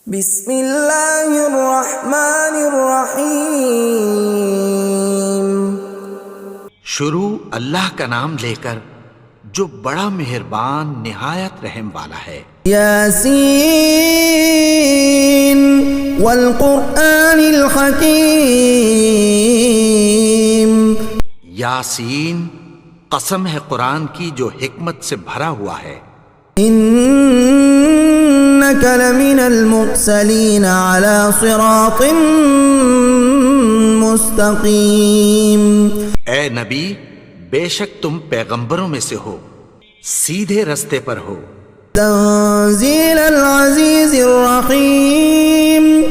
بسم اللہ الرحمن الرحیم۔ شروع اللہ کا نام لے کر جو بڑا مہربان نہایت رحم والا ہے۔ یاسین والقرآن الحکیم۔ یاسین، قسم ہے قرآن کی جو حکمت سے بھرا ہوا ہے۔ انک لمن المرسلین علی صراط مستقیم۔ اے نبی، بے شک تم پیغمبروں میں سے ہو، سیدھے رستے پر ہو۔ تنزیل العزیز الرحیم۔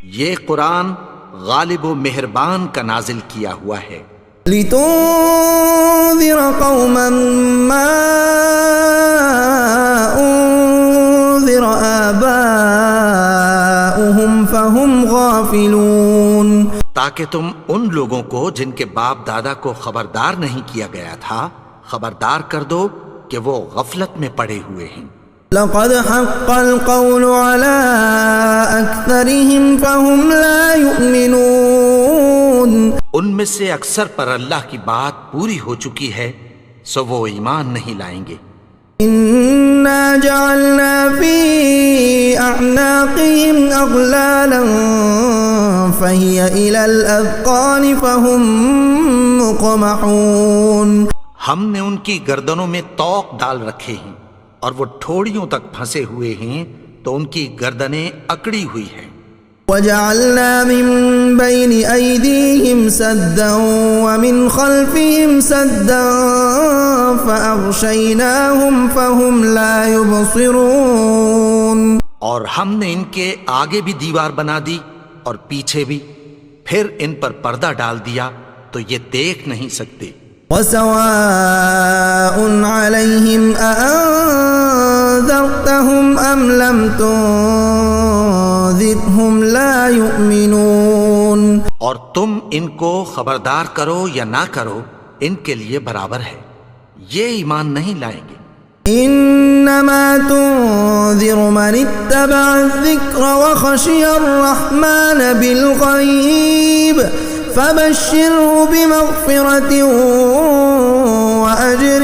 یہ قرآن غالب و مہربان کا نازل کیا ہوا ہے۔ لتنذر قوما ما انذر آباؤهم فهم غافلون۔ تاکہ تم ان لوگوں کو جن کے باپ دادا کو خبردار نہیں کیا گیا تھا خبردار کر دو کہ وہ غفلت میں پڑے ہوئے ہیں۔ لقد حق القول على اکثرهم فهم لا يؤمنون۔ ان میں سے اکثر پر اللہ کی بات پوری ہو چکی ہے سو وہ ایمان نہیں لائیں گے۔ انا جعلنا في اعناقهم اغلالا فهي الى الاذقان فهم مقمحون۔ ہم نے ان کی گردنوں میں طوق ڈال رکھے ہیں اور وہ ٹھوڑیوں تک پھنسے ہوئے ہیں تو ان کی گردنیں اکڑی ہوئی ہیں۔ وجعلنا من بين أيديهم سدا ومن خلفهم سدا فأغشيناهم فهم لا يبصرون۔ اور ہم نے ان کے آگے بھی دیوار بنا دی اور پیچھے بھی، پھر ان پر پردہ ڈال دیا تو یہ دیکھ نہیں سکتے۔ وسواء عليهم أأنذرتهم أم لم تنذرهم لا يؤمنون۔ اور تم ان کو خبردار کرو یا نہ کرو ان کے لیے برابر ہے، یہ ایمان نہیں لائیں گے۔ انما تنذر من اتبع الذکر وخشی الرحمن بالغیب فبشره بمغفرة وأجر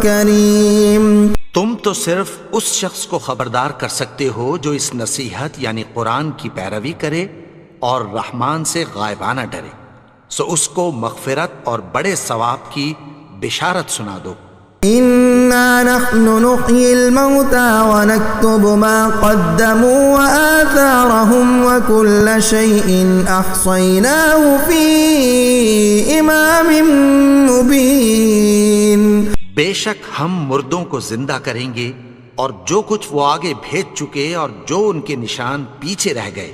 کریم۔ تم تو صرف اس شخص کو خبردار کر سکتے ہو جو اس نصیحت یعنی قرآن کی پیروی کرے اور رحمان سے غائبانہ ڈرے، سو اس کو مغفرت اور بڑے ثواب کی بشارت سنا دو۔ انا نحن نحيي الموتى ونكتب ما قدموا وآثارهم وكل شيء احصيناه في امام مبين۔ بے شک ہم مردوں کو زندہ کریں گے اور جو کچھ وہ آگے بھیج چکے اور جو ان کے نشان پیچھے رہ گئے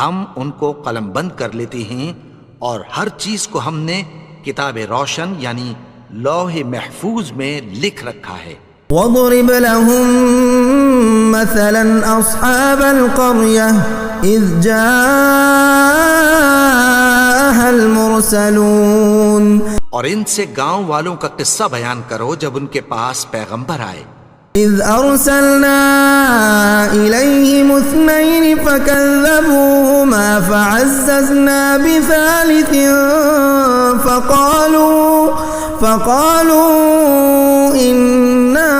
ہم ان کو قلم بند کر لیتے ہیں، اور ہر چیز کو ہم نے کتاب روشن یعنی لوح محفوظ میں لکھ رکھا ہے۔ وَاضْرِبْ لَهُمْ مَثَلًا أَصْحَابَ الْقَرْيَةِ إِذْ جَاءَهَا الْمُرْسَلُونَ۔ اور ان سے گاؤں والوں کا قصہ بیان کرو جب ان کے پاس پیغمبر آئے۔ إِذْ أَرْسَلْنَا إِلَيْهِمُ اثْنَيْنِ فَكَذَّبُوهُمَا فَعَزَّزْنَا بِثَالِثٍ فَقَالُوا إِنَّا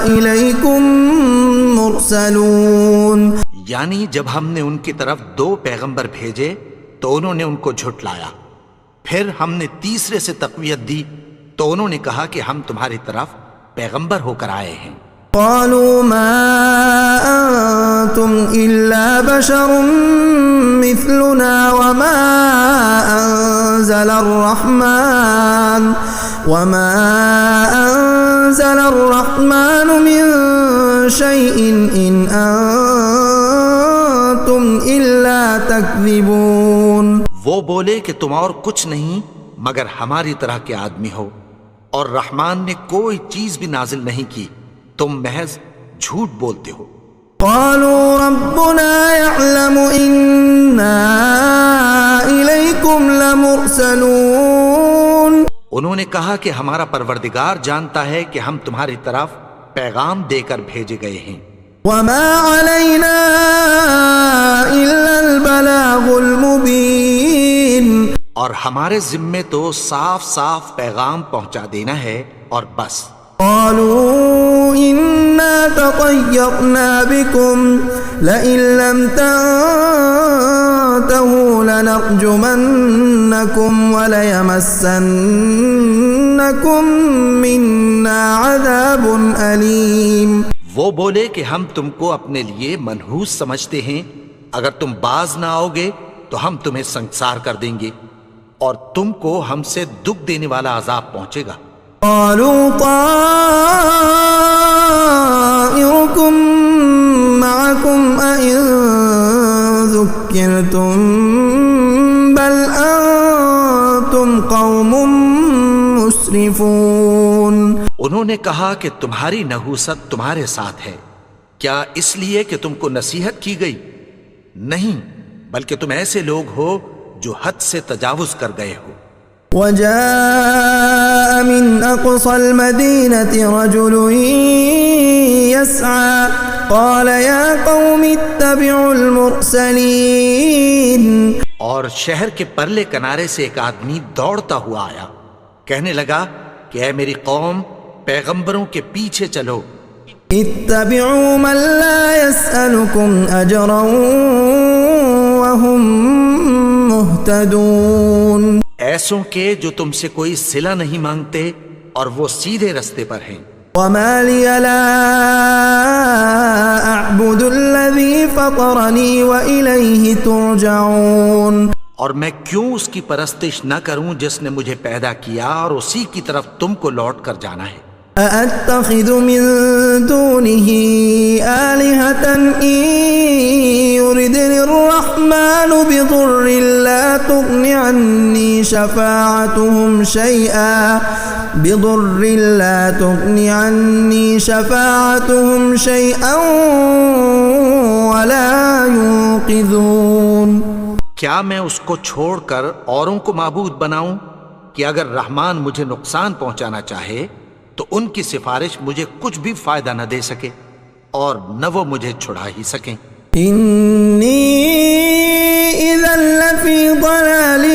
إِلَيْكُمْ مُرْسَلُونَ۔ یعنی جب ہم نے ان کی طرف 2 پیغمبر بھیجے تو انہوں نے ان کو جھٹلایا، پھر ہم نے تیسرے سے تقویت دی تو انہوں نے کہا کہ ہم تمہاری طرف پیغمبر ہو کر آئے ہیں۔ قالوا ما أنتم إلا بشر مثلنا وما أنزل الرحمن من شيء إن أنتم إلا تكذبون۔ وہ بولے کہ تم اور کچھ نہیں مگر ہماری طرح کے آدمی ہو، اور رحمان نے کوئی چیز بھی نازل نہیں کی، تم محض جھوٹ بولتے ہو۔ قالوا ربنا يعلم إنا إليكم لمرسلون۔ انہوں نے کہا کہ ہمارا پروردگار جانتا ہے کہ ہم تمہاری طرف پیغام دے کر بھیجے گئے ہیں۔ وما علينا ہمارے ذمے تو صاف صاف پیغام پہنچا دینا ہے اور بس. قالوا إنا تطيرنا بكم لئن لم تنتهوا لنرجمنكم وليمسنكم منا عذاب أليم. وہ بولے کہ ہم تم کو اپنے لیے منحوس سمجھتے ہیں، اگر تم باز نہ آؤ گے تو ہم تمہیں سنگسار کر دیں گے اور تم کو ہم سے دکھ دینے والا عذاب پہنچے گا. قالوا طائركم معكم أئن ذكرتم بل أنتم قوم مسرفون. انہوں نے کہا کہ تمہاری نحوست تمہارے ساتھ ہے، کیا اس لیے کہ تم کو نصیحت کی گئی؟ نہیں، بلکہ تم ایسے لوگ ہو جو حد سے تجاوز کر گئے ہو. وجاء من أقصى المدينة رجل يسعى قال يا قوم اتبعوا المرسلين. اور شہر کے پرلے کنارے سے ایک آدمی دوڑتا ہوا آیا، کہنے لگا کہ اے میری قوم، پیغمبروں کے پیچھے چلو. اتبعوا من لا يسألكم أجرا وهم مهتدون. ایسوں کے جو تم سے کوئی صلہ نہیں مانگتے اور وہ سیدھے رستے پر ہیں. وما لي لا أعبد الذي فطرني وإليه ترجعون. اور میں کیوں اس کی پرستش نہ کروں جس نے مجھے پیدا کیا اور اسی کی طرف تم کو لوٹ کر جانا ہے. أأتخذ من دونه آلهة إن يردني الرحمن بضر لا تغن عني شفاعتهم شيئا ولا ينقذون. کیا میں اس کو چھوڑ کر اوروں کو معبود بناؤں کہ اگر رحمان مجھے نقصان پہنچانا چاہے تو ان کی سفارش مجھے کچھ بھی فائدہ نہ دے سکے اور نہ وہ مجھے چھڑا ہی سکیں. انی اذا لفی ضلال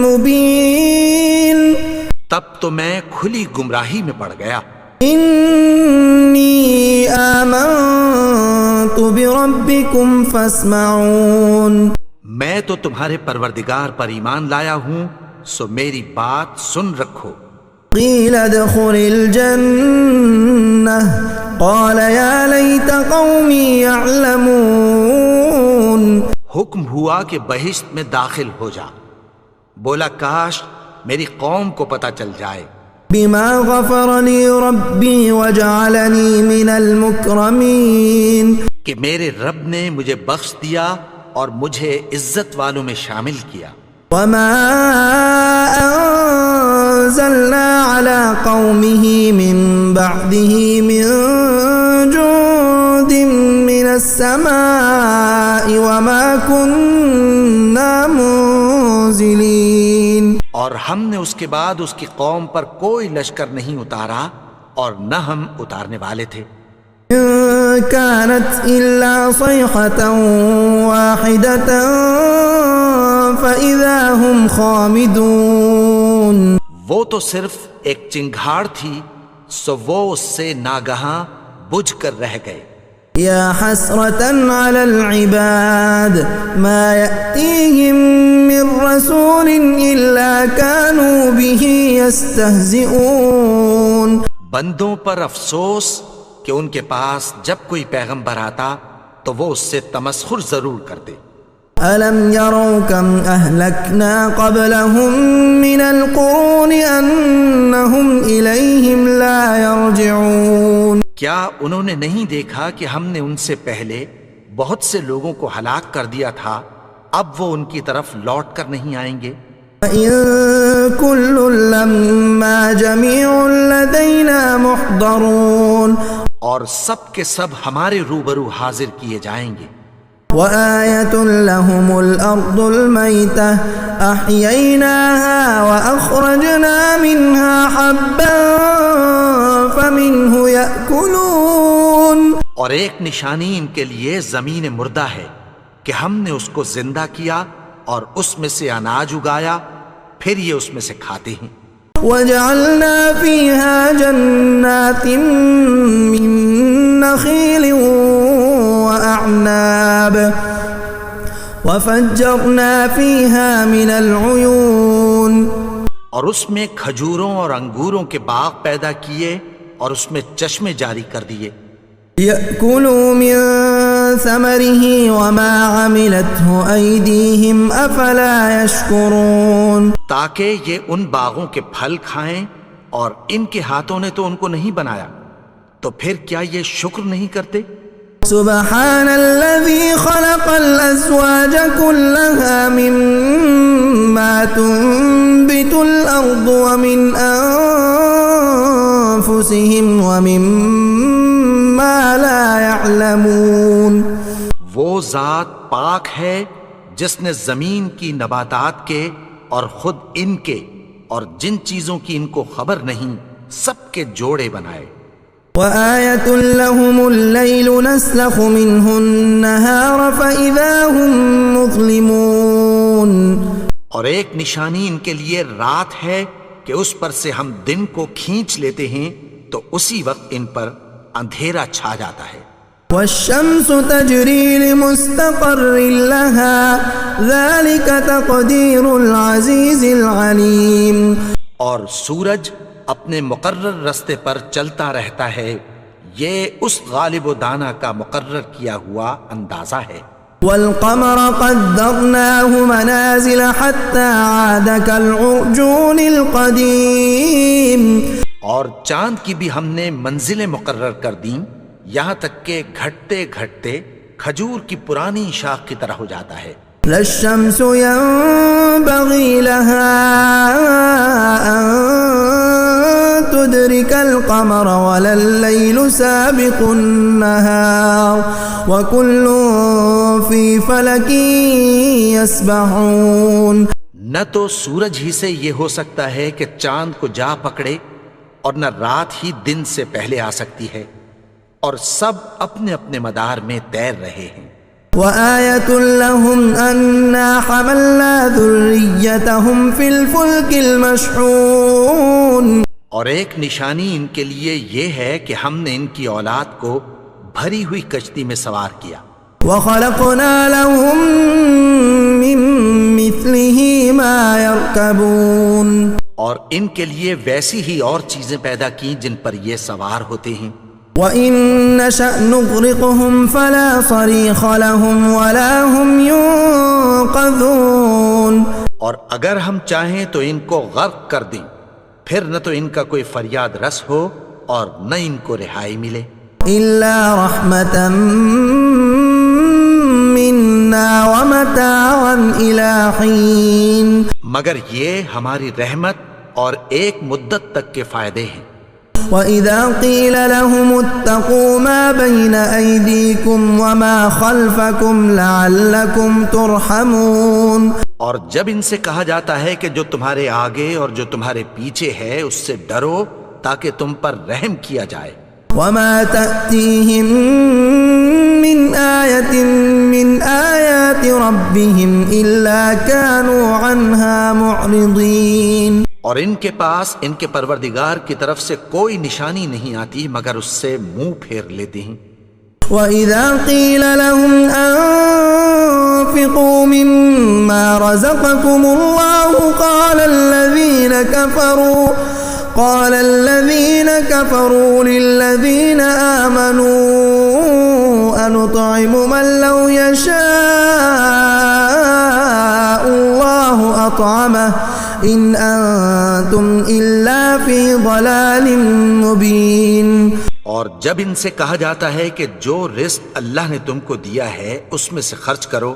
مبین. تب تو میں کھلی گمراہی میں پڑ گیا. انی آمنت بربکم فاسمعون. میں تو تمہارے پروردگار پر ایمان لایا ہوں، سو میری بات سن رکھو. قیل ادخل الجنة قال یا لیت قومی یعلمون. حکم ہوا کہ بہشت میں داخل ہو جا. بولا کاش میری قوم کو پتہ چل جائے. بما غفر لی ربی وجعلنی من المکرمین. کہ میرے رب نے مجھے بخش دیا اور مجھے عزت والوں میں شامل کیا. وما انزلنا على قومه من بعده من جند من السماء وما كنا منزلين. اور ہم نے اس کے بعد اس کی قوم پر کوئی لشکر نہیں اتارا اور نہ ہم اتارنے والے تھے. كانت إلا صيحة واحدة فإذا هم خامدون. وہ تو صرف ایک چنگھاڑ تھی، سو وہ اس سے ناگہاں بجھ کر رہ گئے. یا حسرة على العباد ما يأتيهم من رسول إلا كانوا به يستهزئون. بندوں پر افسوس کہ ان کے پاس جب کوئی پیغمبر آتا تو وہ اس سے تمسخر ضرور کرتے. أَلَمْ يَرَوْا كَمْ أَهْلَكْنَا قَبْلَهُمْ مِنَ الْقُرُونِ أَنَّهُمْ إِلَيْهِمْ لَا يَرْجِعُونَ. کیا انہوں نے نہیں دیکھا کہ ہم نے ان سے پہلے بہت سے لوگوں کو ہلاک کر دیا تھا، اب وہ ان کی طرف لوٹ کر نہیں آئیں گے. وَإِن كُلٌّ لَّمَّا جَمِيعٌ لَّدَيْنَا مُحْضَرُونَ. اور سب کے سب ہمارے روبرو حاضر کیے جائیں گے. وآية لهم الأرض الميتة أحييناها وأخرجنا منها حبا فمنه يأكلون. اور ایک نشانی ان کے لیے زمین مردہ ہے کہ ہم نے اس کو زندہ کیا اور اس میں سے اناج اگایا، پھر یہ اس میں سے کھاتے ہیں۔ وجعلنا فيها جنات من نخيل وأعناب وفجرنا فيها من العيون، اور اس میں کھجوروں اور انگوروں کے باغ پیدا کیے اور اس میں چشمے جاری کر دیے۔ لِيَأْكُلُوا مِن ثَمَرِهِ وَمَا عَمِلَتْهُ أَيْدِيهِمْ أَفَلَا يَشْكُرُونَ، تاکہ یہ ان باغوں کے پھل کھائیں، اور ان کے ہاتھوں نے تو ان کو نہیں بنایا، تو پھر کیا یہ شکر نہیں کرتے؟ سبحان الذي خلق الأزواج كلها مما تنبت الأرض ومن أنفسهم ومما لا يعلمون، وہ ذات پاک ہے جس نے زمین کی نباتات کے اور خود ان کے اور جن چیزوں کی ان کو خبر نہیں سب کے جوڑے بنائے۔ وآية لهم الليل نسلخ منه النهار فإذا هم مظلمون، اور ایک نشانی ان کے لیے رات ہے کہ اس پر سے ہم دن کو کھینچ لیتے ہیں تو اسی وقت ان پر اندھیرا چھا جاتا ہے۔ والشمس تجري لمستقر لها ذلك تقدير العزيز العليم، اور سورج اپنے مقرر رستے پر چلتا رہتا ہے، یہ اس غالب و دانا کا مقرر کیا ہوا اندازہ ہے۔ والقمر قدرناه منازل حتى عاد كالعرجون القديم، اور چاند کی بھی ہم نے منزلیں مقرر کر دیں، یہاں تک کہ گھٹتے گھٹتے کھجور کی پرانی شاخ کی طرح ہو جاتا ہے۔ لا الشمس ينبغي لها أن تدرك القمر ولا الليل سابق النهار وكل في فلك يسبحون، نہ تو سورج ہی سے یہ ہو سکتا ہے کہ چاند کو جا پکڑے، اور نہ رات ہی دن سے پہلے آ سکتی ہے، اور سب اپنے اپنے مدار میں تیر رہے ہیں۔ وآية لهم أنا حملنا ذريتهم في الفلك المشحون، اور ایک نشانی ان کے لیے یہ ہے کہ ہم نے ان کی اولاد کو بھری ہوئی کشتی میں سوار کیا۔ وخلقنا لهم من مثله ما يركبون، اور ان کے لیے ویسی ہی اور چیزیں پیدا کی جن پر یہ سوار ہوتے ہیں۔ وَإِن نَّشَأْ نُغْرِقْهُمْ فَلَا صَرِيخَ لَهُمْ وَلَا هُمْ يُنقَذُونَ، اور اگر ہم چاہیں تو ان کو غرق کر دیں، پھر نہ تو ان کا کوئی فریاد رس ہو اور نہ ان کو رہائی ملے۔ إِلَّا رَحْمَةً مِّنَّا وَمَتَاعًا إِلَىٰ حِينٍ، مگر یہ ہماری رحمت اور ایک مدت تک کے فائدے ہیں۔ وَإِذَا قِيلَ لَهُمُ اتَّقُوا مَا بَيْنَ أَيْدِيكُمْ وَمَا خَلْفَكُمْ لَعَلَّكُمْ تُرْحَمُونَ، اور جب ان سے کہا جاتا ہے کہ جو تمہارے آگے اور جو تمہارے پیچھے ہے اس سے ڈرو تاکہ تم پر رحم کیا جائے۔ وَمَا تَأْتِيهِم مِّنْ آيَةٍ مِّنْ آيَاتِ رَبِّهِمْ إِلَّا كَانُوا عَنْهَا مُعْرِضِينَ، اور ان کے پاس ان کے پروردگار کی طرف سے کوئی نشانی نہیں آتی مگر اس سے منہ پھیر لیتے ہیں۔ وَإِذَا قِيلَ لَهُمْ أَنفِقُوا مِمَّا رَزَقَكُمُ اللَّهُ قَالَ الَّذِينَ كَفَرُوا لِلَّذِينَ آمَنُوا أَنُطْعِمُ مَن لَّوْ يَشَاءُ اللَّهُ أَطْعَمَهُ إِنْ أَنتُمْ إِلَّا فِي ضَلَالٍ مُّبِينٍ، اور جب ان سے کہا جاتا ہے کہ جو رزق اللہ نے تم کو دیا ہے اس میں سے خرچ کرو،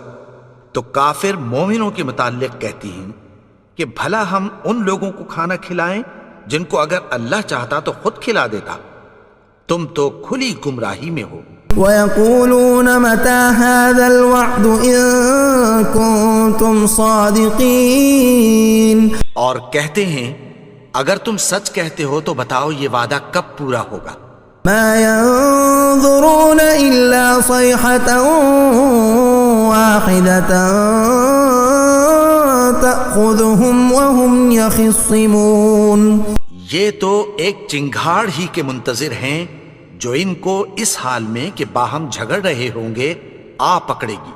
تو کافر مومنوں کے متعلق کہتی ہیں کہ بھلا ہم ان لوگوں کو کھانا کھلائیں جن کو اگر اللہ چاہتا تو خود کھلا دیتا، تم تو کھلی گمراہی میں ہو۔ وَيَقُولُونَ مَتَىٰ هَٰذَا الْوَعْدُ إِن كُنتُمْ صَادِقِينَ، اور کہتے ہیں اگر تم سچ کہتے ہو تو بتاؤ یہ وعدہ کب پورا ہوگا۔ مَا يَنظُرُونَ إِلَّا صَيْحَةً وَاحِدَةً تأخذهم وهم يخصمون. یہ تو ایک چنگھاڑ ہی کے منتظر ہیں جو ان کو اس حال میں کہ باہم جھگڑ رہے ہوں گے آ پکڑے گی.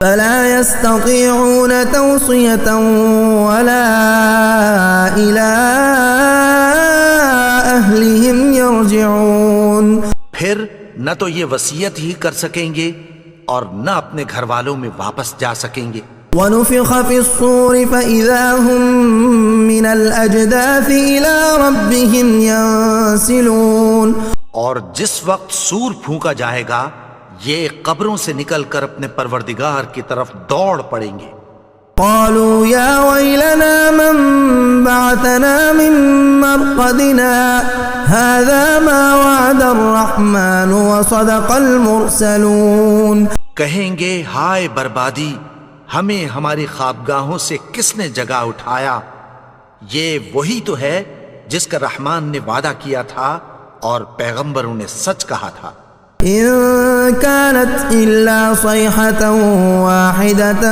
فلا يستطيعون توصية ولا إلى أهلهم يرجعون. پھر نہ تو یہ وصیت ہی کر سکیں گے اور نہ اپنے گھر والوں میں واپس جا سکیں گے. ونفخ في الصور فإذا هم من الأجداث إلى ربهم ينسلون. اور جس وقت سور پھونکا جائے گا یہ قبروں سے نکل کر اپنے پروردگار کی طرف دوڑ پڑیں گے. قالوا يا ويلنا من بعثنا من مرقدنا هذا ما وعد الرحمن وصدق المرسلون. کہیں گے ہائے بربادی، ہمیں ہماری خوابگاہوں سے کس نے جگا اٹھایا؟ یہ وہی تو ہے جس کا رحمان نے وعدہ کیا تھا اور پیغمبروں نے سچ کہا تھا. إن كانت إلا صيحة واحدة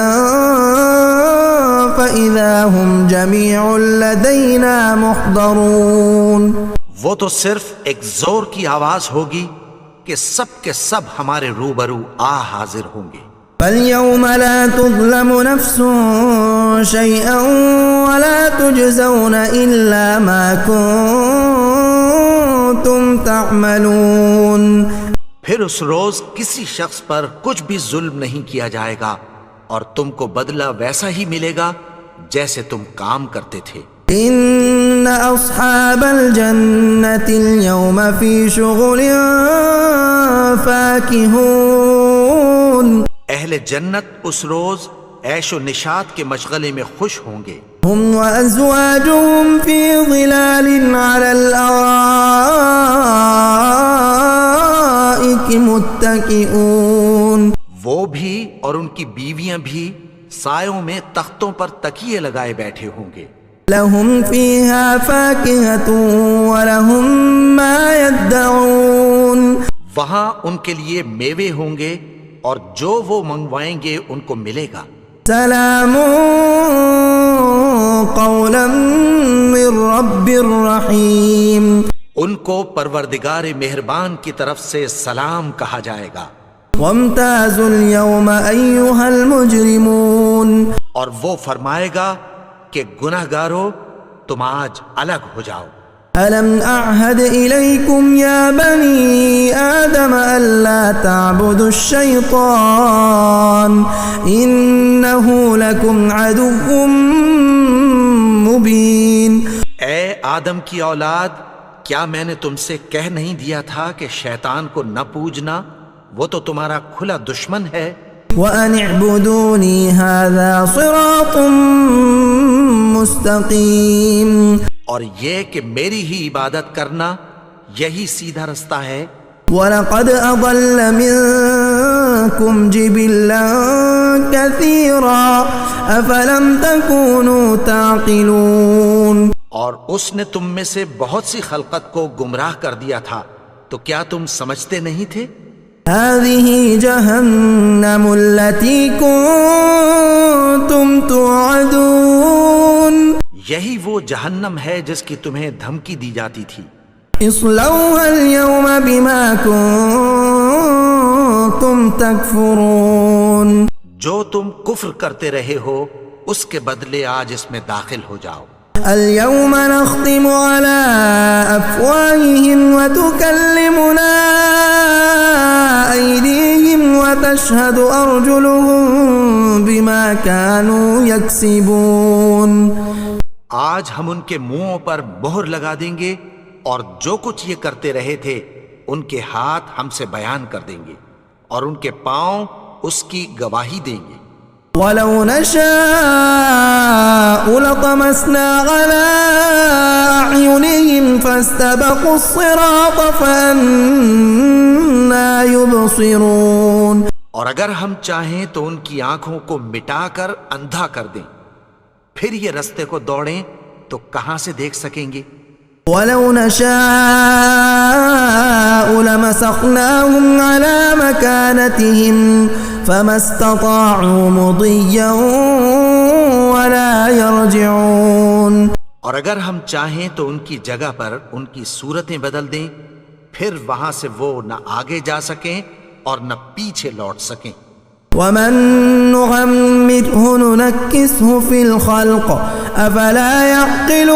فإذا هم جميع لدينا محضرون. وہ تو صرف ایک زور کی آواز ہوگی کہ سب کے سب ہمارے روبرو آ حاضر ہوں گے. فاليوم لا تظلم نفس شيئا ولا تجزون إلا ما كنتم تعملون. پھر اس روز کسی شخص پر کچھ بھی ظلم نہیں کیا جائے گا اور تم کو بدلہ ویسا ہی ملے گا جیسے تم کام کرتے تھے. ان اصحاب الجنة اليوم في شغل فاكهون. اہل جنت اس روز عیش و نشاط کے مشغلے میں خوش ہوں گے. هم وازواجهم في ظلال على الارائك متكئون. وہ بھی اور ان کی بیویاں بھی سایوں میں تختوں پر تکیے لگائے بیٹھے ہوں گے. لهم فيها فاكهة ولهم ما يدعون. وہاں ان کے لیے میوے ہوں گے اور جو وہ منگوائیں گے ان کو ملے گا. سلام قولا من رب الرحیم. ان کو پروردگار مہربان کی طرف سے سلام کہا جائے گا. وامتازوا اليوم ایها المجرمون. اور وہ فرمائے گا کہ گناہگارو تم آج الگ ہو جاؤ. ألم أعهد إليكم يا بني آدم ألا تعبدوا الشيطان إنه لكم عدو مبين. اے آدم کی اولاد، کیا میں نے تم سے کہہ نہیں دیا تھا کہ شیطان کو نہ پوجنا؟ وہ تو تمہارا کھلا دشمن ہے. وأن اعبدوني هذا صراط مستقيم. اور یہ کہ میری ہی عبادت کرنا یہی سیدھا رستہ ہے. وَلَقَدْ أَضَلَّ مِنكُمْ جِبِلًّا كَثِيرًا أَفَلَمْ تَكُونُوا تَعْقِلُونَ. اور اس نے تم میں سے بہت سی خلقت کو گمراہ کر دیا تھا، تو کیا تم سمجھتے نہیں تھے؟ هَذِهِ جَهَنَّمُ الَّتِي كُنتُمْ تُوعَدُونَ. یہی وہ جہنم ہے جس کی تمہیں دھمکی دی جاتی تھی. اصلوها اليوم بما كنتم تكفرون. جو تم کفر کرتے رہے ہو اس کے بدلے آج اس میں داخل ہو جاؤ. اليوم نختم على أفواههم وتكلمنا أيديهم وتشهد أرجلهم بما كانوا يكسبون. آج ہم ان کے منہوں پر مہر لگا دیں گے اور جو کچھ یہ کرتے رہے تھے ان کے ہاتھ ہم سے بیان کر دیں گے اور ان کے پاؤں اس کی گواہی دیں گے. وَلَوْ نَشَاءُ لَطَمَسْنَا عَلَىٰ أَعْيُنِهِمْ فَاسْتَبَقُوا الصِّرَاطَ فَأَنَّىٰ يُبْصِرُونَ. اور اگر ہم چاہیں تو ان کی آنکھوں کو مٹا کر اندھا کر دیں، پھر یہ رستے کو دوڑیں تو کہاں سے دیکھ سکیں گے. وَلَوْ نَشَاءُ لَمَسَخْنَاهُمْ عَلَىٰ مَكَانَتِهِمْ فَمَا اسْتَطَاعُوا مُضِيًّا ولا يرجعون. اور اگر ہم چاہیں تو ان کی جگہ پر ان کی صورتیں بدل دیں، پھر وہاں سے وہ نہ آگے جا سکیں اور نہ پیچھے لوٹ سکیں. ومن نعمره ننكسه في الخلق افلا يعقلون.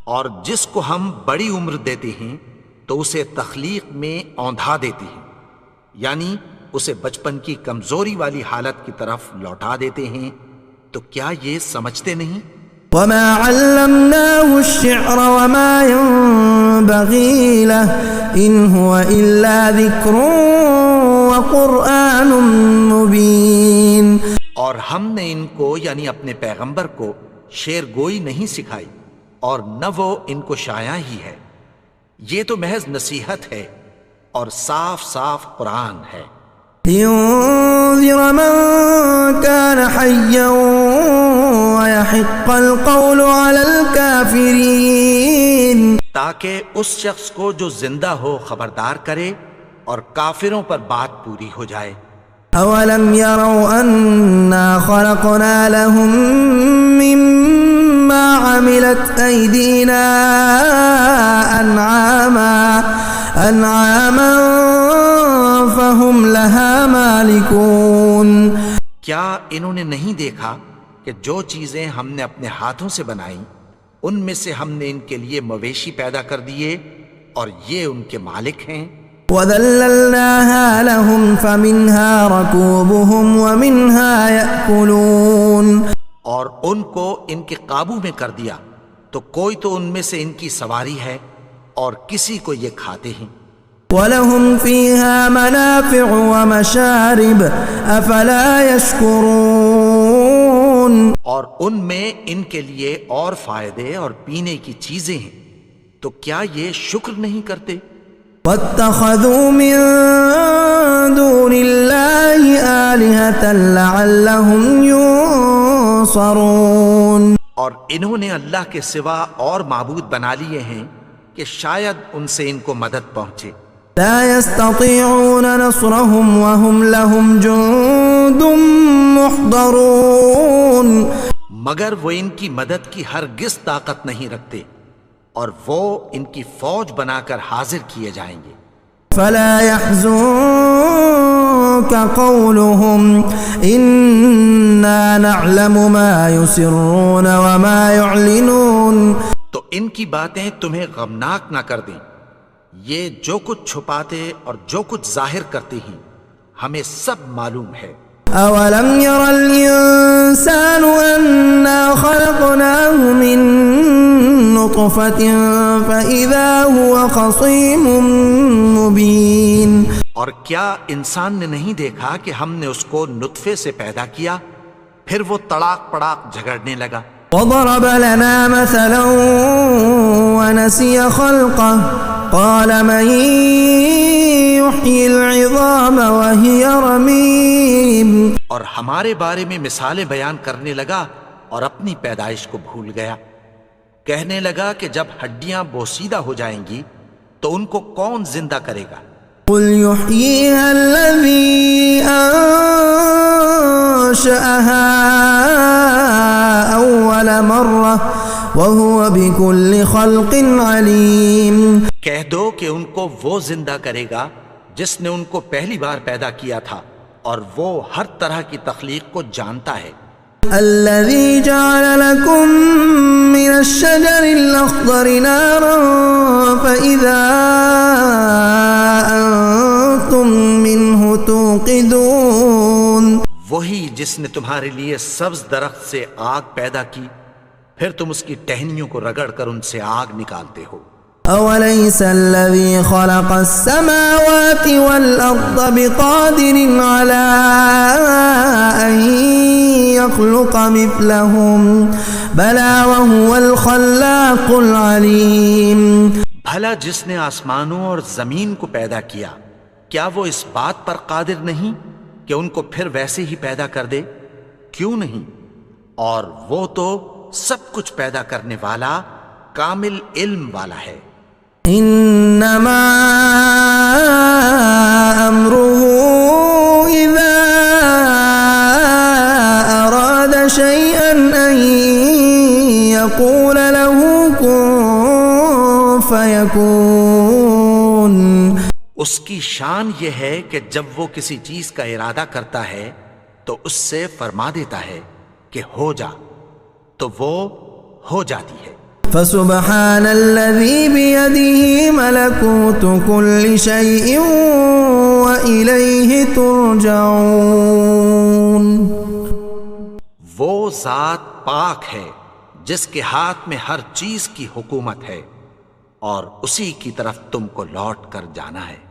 اور جس کو ہم بڑی عمر دیتے ہیں تو اسے تخلیق میں اوندھا دیتے ہیں، یعنی اسے بچپن کی کمزوری والی حالت کی طرف لوٹا دیتے ہیں. تو کیا یہ سمجھتے نہیں؟ وما علمناه الشعر وما ينبغي له ان هو الا ذكر وقرآن مبين. اور ہم نے ان کو یعنی اپنے پیغمبر کو شعر گوئی نہیں سکھائی اور نہ وہ ان کو شایا ہی ہے، یہ تو محض نصیحت ہے اور صاف صاف قرآن ہے. لينذر من كان حيا ويحق القول على الكافرين. تاکہ اس شخص کو جو زندہ ہو خبردار کرے اور کافروں پر بات پوری ہو جائے. اولم يروا انا خلقنا لهم مما عملت ايدينا انعاما فهم لها مالكون. کیا انہوں نے نہیں دیکھا کہ جو چیزیں ہم نے اپنے ہاتھوں سے بنائیں ان میں سے ہم نے ان کے لیے مویشی پیدا کر دیے اور یہ ان کے مالک ہیں. وَذَلَّلْنَاهَا لَهُمْ فَمِنْهَا رَكُوبُهُمْ وَمِنْهَا يَأْكُلُونَ. اور ان کو ان کے قابو میں کر دیا تو کوئی تو ان میں سے ان کی سواری ہے اور کسی کو یہ کھاتے ہیں. وَلَهُمْ فِيهَا مَنَافِعُ وَمَشَارِبُ أَفَلَا يَشْكُرُونَ. اور ان میں ان کے لیے اور فائدے اور پینے کی چیزیں ہیں، تو کیا یہ شکر نہیں کرتے؟ وَاتَّخَذُوا مِن دُونِ اللَّهِ آلِهَةً لَعَلَّهُمْ يُنصَرُونَ. اور انہوں نے اللہ کے سوا اور معبود بنا لیے ہیں کہ شاید ان سے ان کو مدد پہنچے. لا يستطيعون نصرهم وهم لهم جند محضرون. مگر وہ ان کی مدد کی ہرگز طاقت نہیں رکھتے اور وہ ان کی فوج بنا کر حاضر کیے جائیں گے. فلا يحزنك قولهم إنا نعلم ما يسرون وما يعلنون. تو ان کی باتیں تمہیں غمناک نہ کر دیں، یہ جو کچھ چھپاتے اور جو کچھ ظاہر کرتے ہیں ہمیں سب معلوم ہے. اولم ير الانسان انا خلقناه من نطفة فاذا هو خصيم مبين. اور کیا انسان نے نہیں دیکھا کہ ہم نے اس کو نطفے سے پیدا کیا پھر وہ تڑاک پڑاک جھگڑنے لگا. وضرب لنا مثلا ونسي خلقه قال من يحيي العظام وهي رميم. اور ہمارے بارے میں مثالیں بیان کرنے لگا اور اپني پیدائش کو بھول گیا. کہنے لگا کہ جب ہڈیاں بوسیدہ ہو جائیں گی تو ان کو کون زندہ کرے گا؟ قل يحييها الذي أنشأها أول مرة وهو بكل خلق عليم. کہہ دو کہ ان کو وہ زندہ کرے گا جس نے ان کو پہلی بار پیدا کیا تھا اور وہ ہر طرح کی تخلیق کو جانتا ہے. الذي جعل لكم من الشجر الأخضر نارا فإذا أنتم منه توقدون. وہی جس نے تمہارے لیے سبز درخت سے آگ پیدا کی پھر تم اس کی ٹہنیوں کو رگڑ کر ان سے آگ نکالتے ہو. أوليس الذي خلق السماوات والأرض بقادر على أن يخلق مثلهم بلى وهو الخلاق العليم. بھلا جس نے آسمانوں اور زمین کو پیدا کیا کیا وہ اس بات پر قادر نہیں کہ ان کو پھر ویسے ہی پیدا کر دے؟ کیوں نہیں؟ اور وہ تو سب کچھ پیدا کرنے والا کامل علم والا ہے. انما امره اذا اراد فيكون. اس کی شان یہ ہے کہ جب وہ کسی چیز کا ارادہ کرتا ہے تو اس سے فرما دیتا ہے کہ ہو جا، تو وہ ہو جاتی ہے. فسبحان الذي بيده ملكوت كل شيء وإليه ترجعون. وہ ذات پاک ہے جس کے ہاتھ میں ہر چیز کی حکومت ہے اور اسی کی طرف تم کو لوٹ کر جانا ہے.